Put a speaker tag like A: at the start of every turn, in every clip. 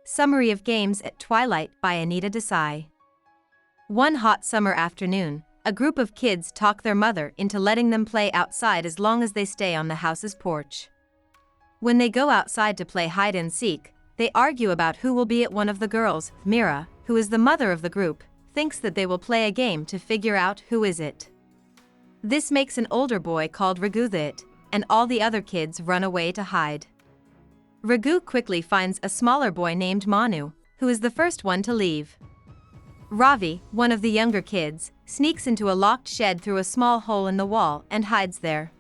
A: Summary of Games at Twilight by Anita Desai. One hot summer afternoon, a group of kids talk their mother into letting them play outside as long as they stay on the house's porch. When they go outside to play hide and seek, they argue about who will be it. One of the girls, Mira, who is the mother of the group, thinks that they will play a game to figure out who is it. This makes an older boy called Ragu it, and all the other kids run away to hide. Ragu quickly finds a smaller boy named Manu, who is the first one to leave. Ravi, one of the younger kids, sneaks into a locked shed through a small hole in the wall and hides there.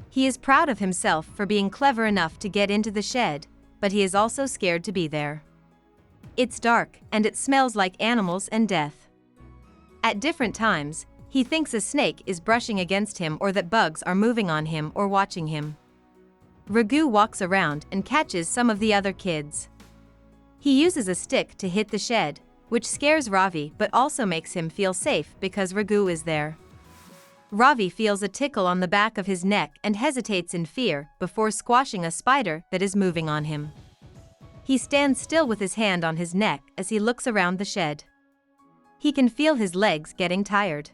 A: He is proud of himself for being clever enough to get into the shed, but he is also scared to be there. It's dark, and it smells like animals and death. At different times, he thinks a snake is brushing against him or that bugs are moving on him or watching him. Ragu walks around and catches some of the other kids. He uses a stick to hit the shed, which scares Ravi but also makes him feel safe because Ragu is there. Ravi feels a tickle on the back of his neck and hesitates in fear before squashing a spider that is moving on him. He stands still with his hand on his neck as he looks around the shed. He can feel his legs getting tired.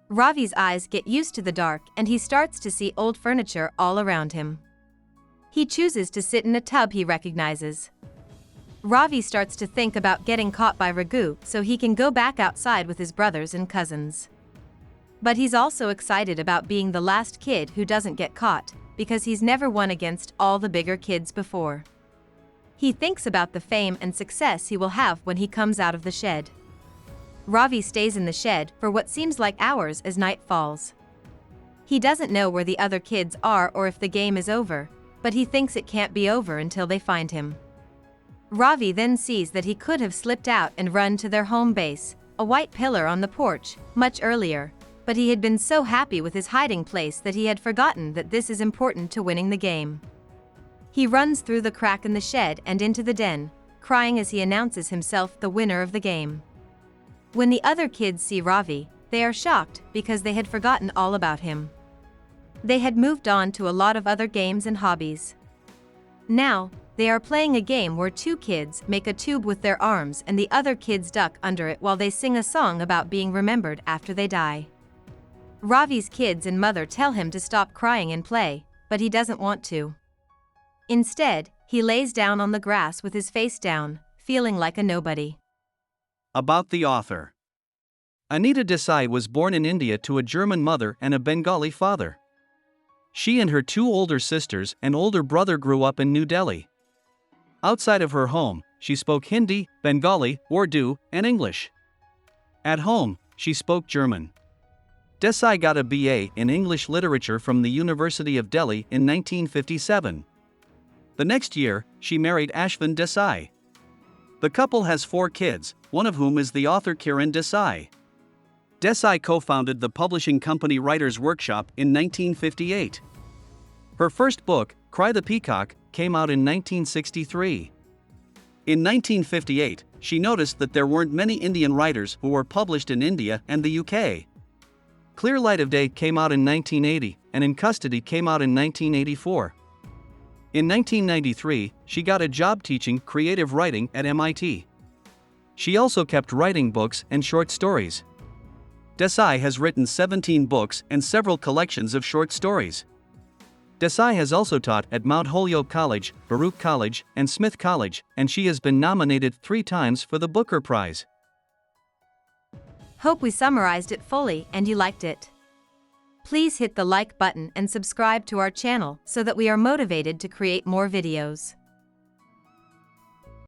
A: Ravi's eyes get used to the dark and he starts to see old furniture all around him. He chooses to sit in a tub he recognizes. Ravi starts to think about getting caught by Ragu so he can go back outside with his brothers and cousins. But he's also excited about being the last kid who doesn't get caught, because he's never won against all the bigger kids before. He thinks about the fame and success he will have when he comes out of the shed. Ravi stays in the shed for what seems like hours as night falls. He doesn't know where the other kids are or if the game is over, but he thinks it can't be over until they find him. Ravi then sees that he could have slipped out and run to their home base, a white pillar on the porch, much earlier, but he had been so happy with his hiding place that he had forgotten that this is important to winning the game. He runs through the crack in the shed and into the den, crying as he announces himself the winner of the game. When the other kids see Ravi, they are shocked because they had forgotten all about him. They had moved on to a lot of other games and hobbies. Now, they are playing a game where two kids make a tube with their arms and the other kids duck under it while they sing a song about being remembered after they die. Ravi's kids and mother tell him to stop crying and play, but he doesn't want to. Instead, he lays down on the grass with his face down, feeling like a nobody.
B: About the author. Anita Desai was born in India to a German mother and a Bengali father. She and her two older sisters and older brother grew up in New Delhi. Outside of her home, she spoke Hindi, Bengali, Urdu, and English. At home, she spoke German. Desai got a BA in English literature from the University of Delhi in 1957. The next year, she married Ashvin Desai. The couple has 4 kids, one of whom is the author Kiran Desai. Desai co-founded the publishing company Writers' Workshop in 1958. Her first book, Cry the Peacock, came out in 1963. In 1958, she noticed that there weren't many Indian writers who were published in India and the UK. Clear Light of Day came out in 1980, and In Custody came out in 1984. In 1993, she got a job teaching creative writing at MIT. She also kept writing books and short stories. Desai has written 17 books and several collections of short stories. Desai has also taught at Mount Holyoke College, Baruch College, and Smith College, and she has been nominated 3 times for the Booker Prize.
A: Hope we summarized it fully and you liked it. Please hit the like button and subscribe to our channel so that we are motivated to create more videos.